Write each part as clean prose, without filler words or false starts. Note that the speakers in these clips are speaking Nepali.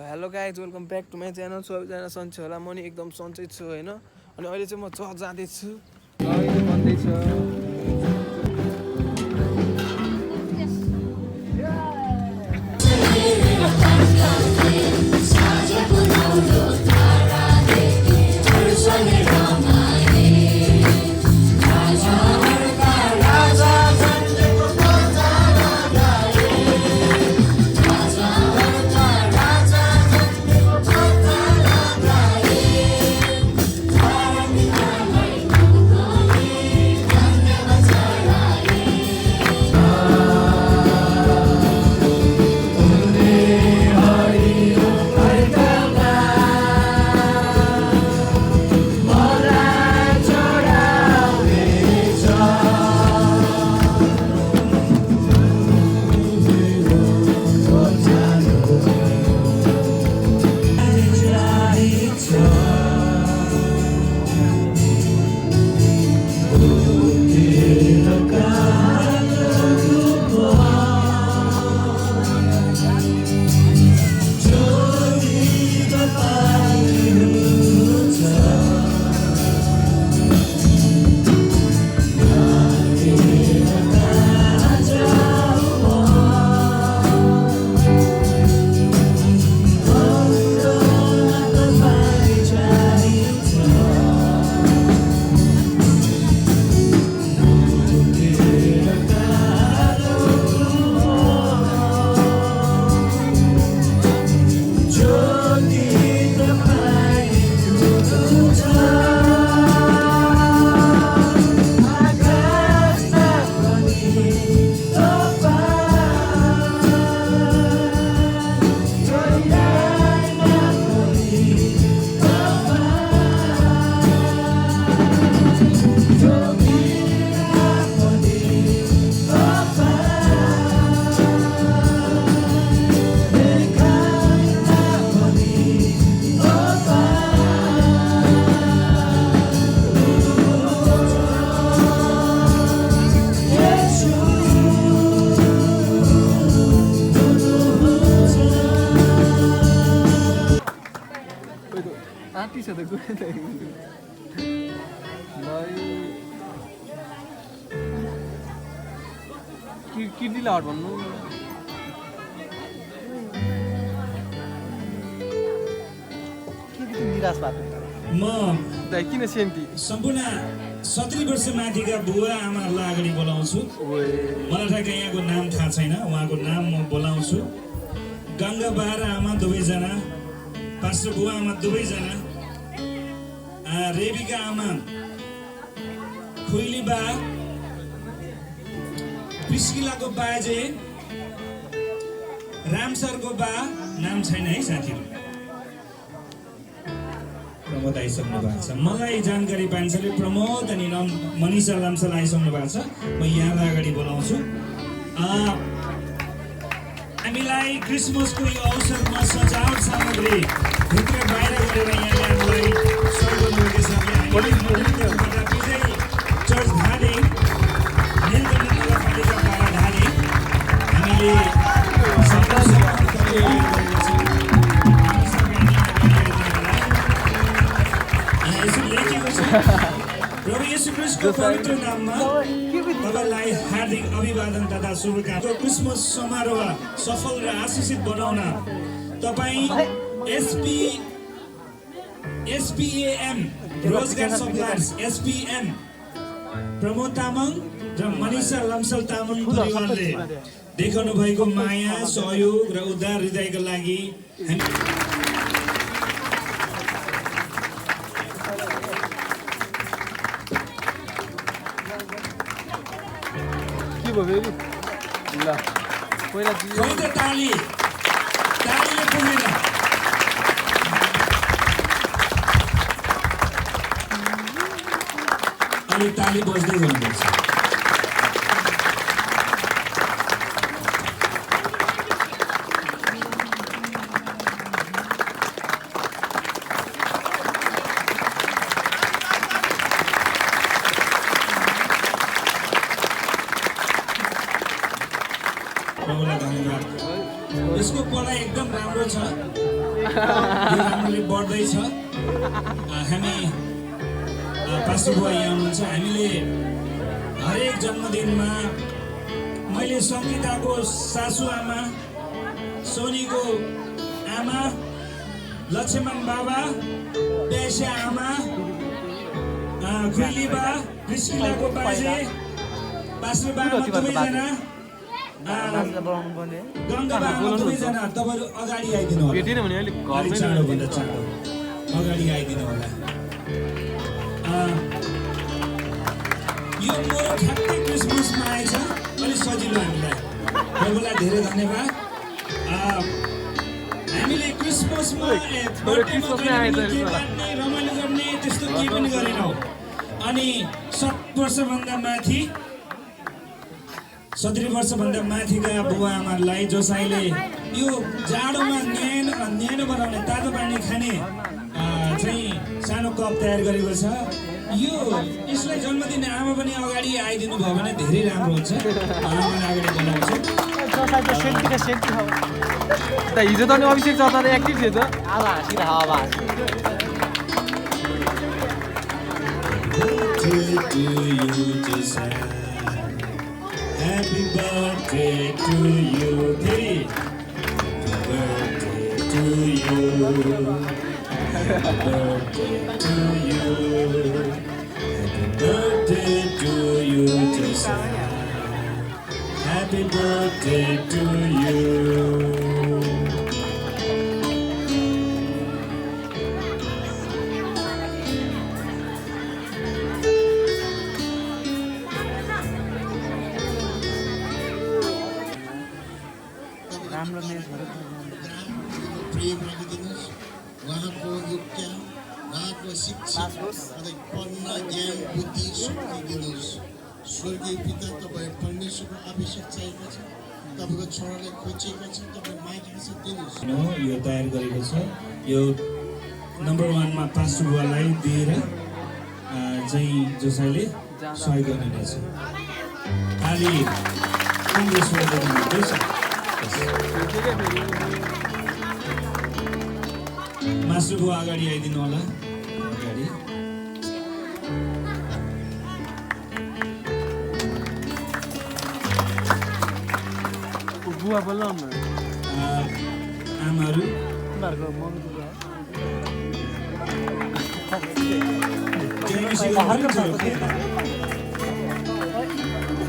Hello guys welcome back to my channel. सबैजना सन्चै होला, म नि एकदम सन्चै छु होइन। अनि अहिले चाहिँ म चर्च जाँदैछु, अहिले बन्दैछ। आँटी छ त किर्तीलाई हट भन्नु निराश भएको म किन सेन्ती सम्पूर्ण 70 वर्ष माथिका बुवा आमाहरूलाई अगाडि बोलाउँछु। मलाई ठ्याक्कै यहाँको नाम थाहा छैन, उहाँको नाम म बोलाउँछु। गङ्गा बा र आमा दुवैजना, पास्टर बुवा आमा दुवैजना, रेबिका आमा, खुइली बा, प्रिस्किलाको बाजे, राम सरको बा, नाम छैन है साथीहरू, प्रमोद आइसक्नु भएको छ। मलाई जानकारी पाइन्छले प्रमोद अनि मनिषा लम्सल आइसक्नु भएको छ। म यहाँलाई अगाडि बोलाउँछु। हामीलाई क्रिसमसको यो अवसरमा सजावट सामग्री भित्र बाहिर गरेर यहाँले हामीलाई सहयोग गर्नुभएको छ। विजय चर्च धादी, नीलकण्ठ नगरपालिका पारा धादी, हामीले प्रभु येशू ख्रीष्टको पवित्र नाममा तपाईलाई हार्दिक अभिवादन तथा शुभकामना। क्रिसमस समारोह सफल र आशिषित बनाउन तपाईँ एसपीएम रोजगार सप्लायर्स एसपीएम प्रमोद तामाङ र मनिषा लम्सल तामाङ परिवारले देखाउनु भएको माया, सहयोग र उदार हृदयको लागि के भयो ल पहिला तालीले पुगेन। अलि ताली बज्दै गर्नुपर्छ। प्रभुलाई धन्यवाद। यसको पढाइ एकदम राम्रो छ। यो राम्ररी बढ्दैछ। हामी पास्टर बुवा यहाँ हुनुहुन्छ। हामीले हरेक जन्मदिनमा मैले सङ्गीताको सासुआमा, सोनीको आमा, लक्ष्मण बाबा, पेशा आमा, खुइलीबा, प्रिस्किलाको बाजे, पास्टर बाबा दुवैजना, गङ्गा बाबा दुवैजना तपाईँहरू अगाडि आइदिनु होला। अलिक चाँडोभन्दा चाँडो अगाडि आइदिनु होला। यो मोरो ठ्याक्कै क्रिसमसमा आएछ, अलिक सजिलो हामीलाई। प्रभुलाई धेरै धन्यवाद। हामीले क्रिसमसमा रमाइलो गर्ने त्यस्तो केही पनि गरेनौँ। अनि 70 वर्षभन्दा माथिका बुवा आमालाई जसैले यो जाडोमा न्यानो बनाउने तातो पानी खाने चाहिँ सानो कप तयार गरेको छ। यसलाई जन्मदिन आमा पनि अगाडि आइदिनु भयो भने धेरै राम्रो हुन्छ। आमालाई अगाडि बोलाउँछु। हिजो त अभिषेक चौतारा एक्टिभ थियो त। Happy birthday to you, Happy birthday to you. Happy birthday to you. Happy birthday to you, Josiah. Happy birthday to you. प्रेम राखिदिनुहोस्, उहाँको युक्ति, उहाँको शिक्षा, पढ्न ज्ञान बुद्धि शक्ति दिनुहोस्। स्वर्गीय पिता, तपाईँ परमेश्वरको अभिषेक चाहिएको छ, तपाईँको छोरालाई खोजिएको छ, तपाईँ मागेको छ दिनुहोस्। यो तयार गरेको छ। यो नम्बर 1 मा पास्टर बुवालाई दिएर चाहिँ जसैले सहयोग गर्नुहुनेछ। खाली कङ्ग्रेसबाट दिनुहुँदैछ। मास्टर बुवा अगाडि आइदिनु होला। अगाडि बुवा बोल्नु आमाहरू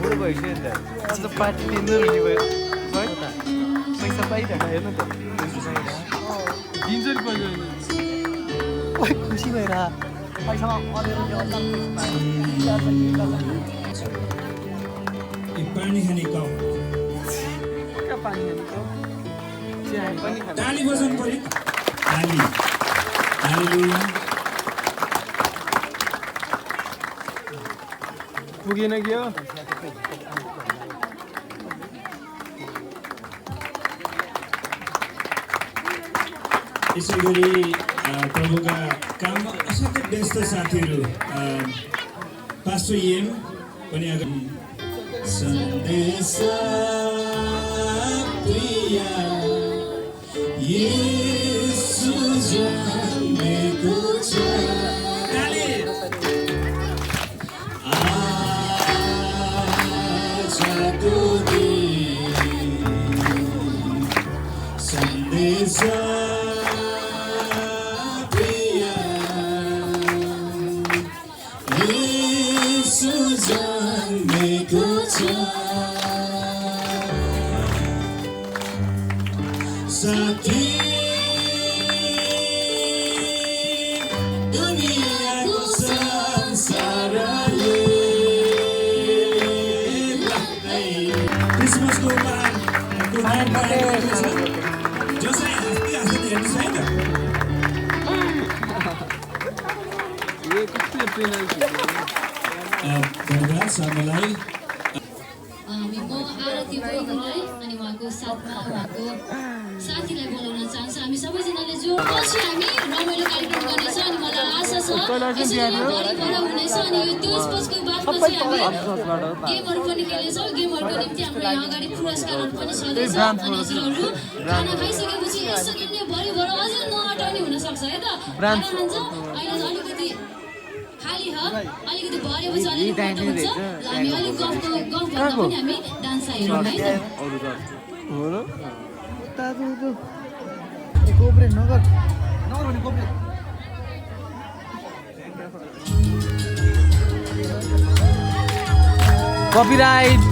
बुढो भइसक्यो नि त। अझ पार्टी दिनु मिली भयो। पैसा पाइरहेको हेर्नु त। दिन्छ नि पैसा। खुसी भएर पानी खाने कप ताली बजाउनु पर्यो। ताली हालेलुया। पुगेन कि हो। यसै गरी प्रभुका काममा असाध्यै व्यस्त साथीहरू पास्टर एम पनि सन्देश प्रिया येशू जन्मेको छ। आजको दिन सन्देश साथी दुनियाको संसारले क्रिसमसको उपहारको नाम पाएको छ। जसलाई हाँस्दै हाँस्दै हेर्नुहोस् है त। धन्यवाद सामलाई। म आरती बोल्नुलाई अनि उहाँको साथमा उहाँको साथीलाई बोलाउन चाहन्छु। हामी सबैजनाले जोडपछि हामी रमाइलो कार्यक्रम गर्नेछौँ अनि मलाई आशा छ यसरी भरिभर हुनेछ। अनि यो त्यसपछिको बादमा चाहिँ हामी गेमहरू पनि खेल्नेछौँ। गेमहरूको निम्ति हाम्रो यहाँ अगाडि पुरस्कारहरू पनि छँदैछ। अनि हजुरहरू खाना खाइसकेपछि यसरी नै भरिभर अझै सक्छ है त ब्रान्च खाना खान्छ अहिले अलिकति खाली ह अलिकति भरेपछि अलिकति फोटो हुन्छ ल हामी अलिक गफ गर्दा पनि हामी डान्स हेरौँ है त हो र तातो कोब्रे नगर भने कोब्रे कपिराइट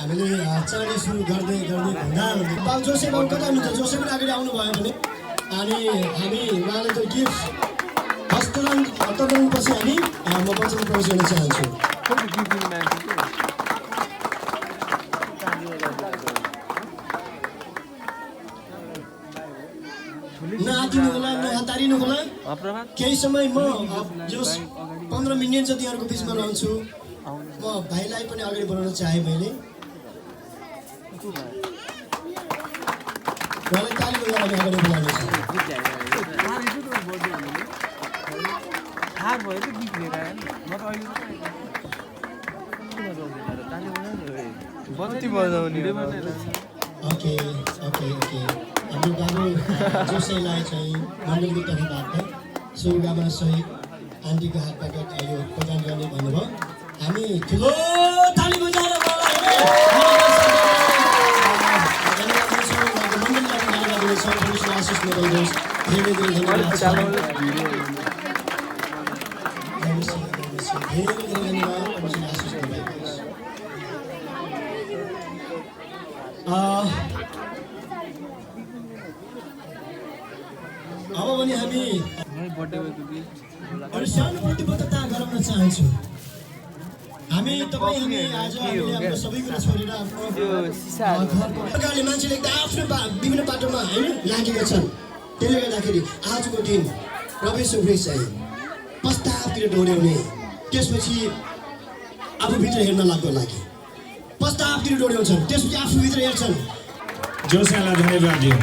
हामीले चाँडै सुरु गर्दै भन्दा बाबु जोसेफ बाबु कता हुनुहुन्छ जोसेफ पनि अगाडि आउनुभयो भने अनि हामी उहाँलाई त गिफ्ट हस्तान्तरणपछि हामी म वचन प्रवेश गर्न चाहन्छु नआतिनु होला नहतारिनु होला केही समय म जस 15 मिनट जति यहाँको बिचमा रहन्छु म भाइलाई पनि अगाडि बढाउन चाहे मैले उहाँलाई ताली बजाएर अगाडि बढाउनेछु थाहा भयो त गीत लिएर आएँ म त अहिले बत्ती बजाउने ओके हाम्रो बाबु जोसेलाई चाहिँ मण्डलको तर्फबाट शुभकामना सहित आन्टीको हातबाट यो प्रदान गर्ने भन्नुभयो हामी ठुलो ताली बजाएर आशिष नगरिदिनुहोस् धेरै धन्यवाद अब भने हामी सानो प्रतिबद्धता गराउन चाहन्छु हामी आज हाम्रो सबै कुरा छोडेर प्रकारले मान्छेले आफ्नो विभिन्न बाटोमा होइन लागेका छन् त्यसले गर्दाखेरि आजको दिन प्रवेश उफ्रेस चाहिँ पस्तावतिर डोर्याउने त्यसपछि आफूभित्र हेर्न लाग्दो लागि पस्तावतिर डोर्याउँछन् त्यसपछि आफूभित्र हेर्छन् जोसेलाई धन्यवाद दियो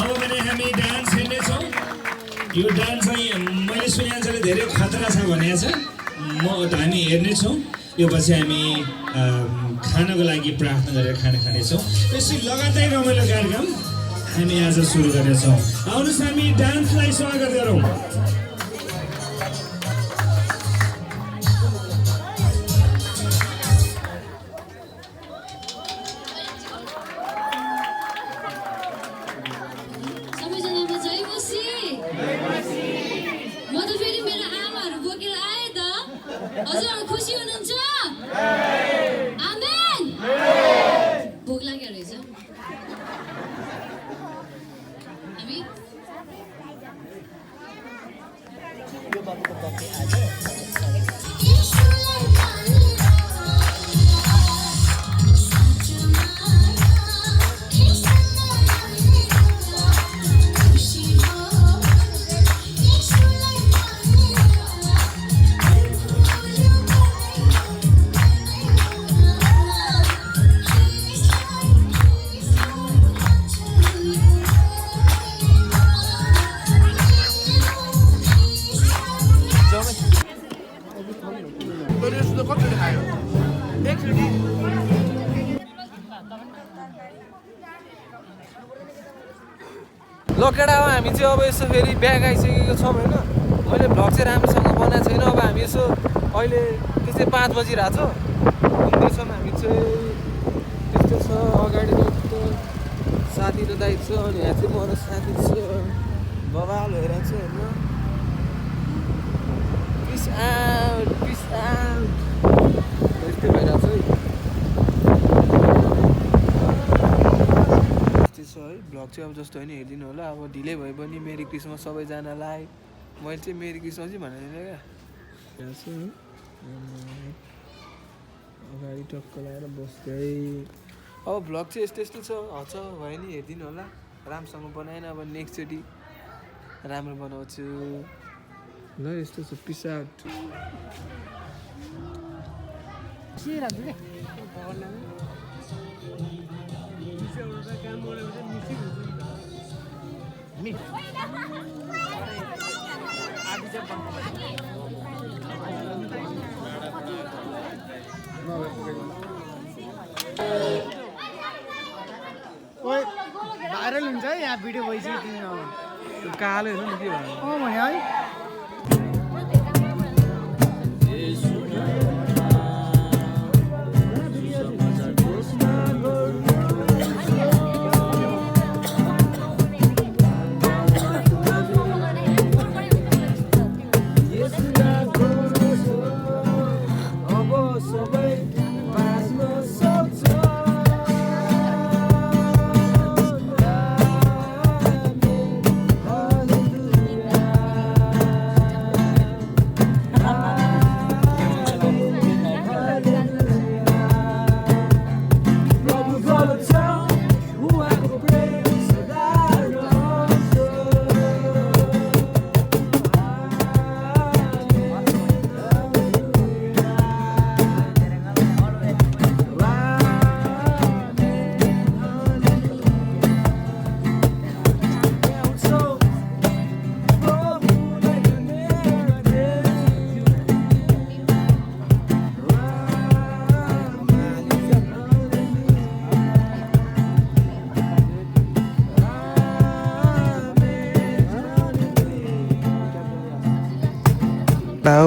अब भने हामी डान्स हेर्नेछौँ यो डान्स चाहिँ मैले सुने धेरै खतरा छ भनेको छ हामी हेर्नेछौँ यो पछि हामी खानको लागि प्रार्थना गरेर खाना खानेछौँ त्यसै लगातार रमाइलो कार्यक्रम हामी आज सुरु गर्नेछौँ आउनुहोस् हामी डान्सलाई स्वागत गरौँ हजुरहरु खुसी हुनुहुन्छ आमेन भोक लाग्यो रहेछ हामी यो बाबुको बर्थडे आज ल केटा हो हामी चाहिँ अब यसो फेरि ब्याग आइसकेको छौँ होइन मैले भ्लग चाहिँ राम्रोसँग बनाएको छैन अब हामी यसो अहिले त्यो चाहिँ 5 बजिरहेको छ हिँड्दैछौँ हामी चाहिँ त्यस्तो छ अगाडि साथी र दाइ छ अनि यहाँ चाहिँ म र साथी छ बवाल भइरहेको छ होइन पिस आउट यस्तै भइरहेको छ है भ्लग चाहिँ अब जस्तो होइन हेरिदिनु होला अब ढिलै भए पनि मेरी क्रिसमस सबैजनालाई मैले चाहिँ मेरी क्रिसमस भनेर क्या अगाडि टक्क लगाएर बस्दै अब भ्लग चाहिँ यस्तो छ हछ भयो नि हेरिदिनु होला राम्रोसँग बनाएन अब नेक्स्टचोटि राम्रो बनाउँछु ल यस्तो छ पिस आउट भाइरल हुन्छ है यहाँ भिडियो भइसक्यो कालो हेर्नु नि के भन्नु भने है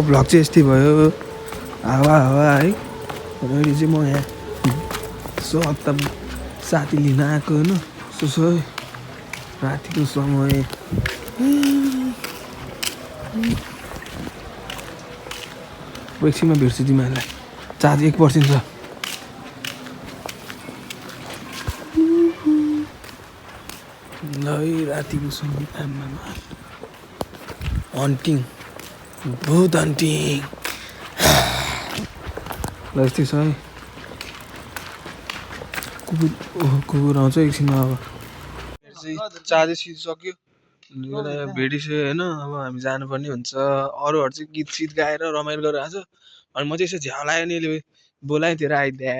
भ्लग चाहिँ यस्तै भयो हावा हावा है अहिले चाहिँ म यहाँ यसो हप्ता साथी लिन आएको होइन यसो रातिको समय एकछिनमा भेट्छु तिमीहरूलाई चार्ज 1% छ ल रातिको समय आमामा हन्टिङ बहुत हन्टिङ ल यस्तै छ है कुकुर आउँछ एकछिनमा अब चार्जै सिधिसक्यो भेटिसक्यो होइन अब हामी जानुपर्ने हुन्छ अरूहरू चाहिँ गीत सित गाएर रमाइलो गरेर आएको छ अनि म चाहिँ यसो झ्याउ लाग्यो नि यसले बोलायो तेरो आइदिए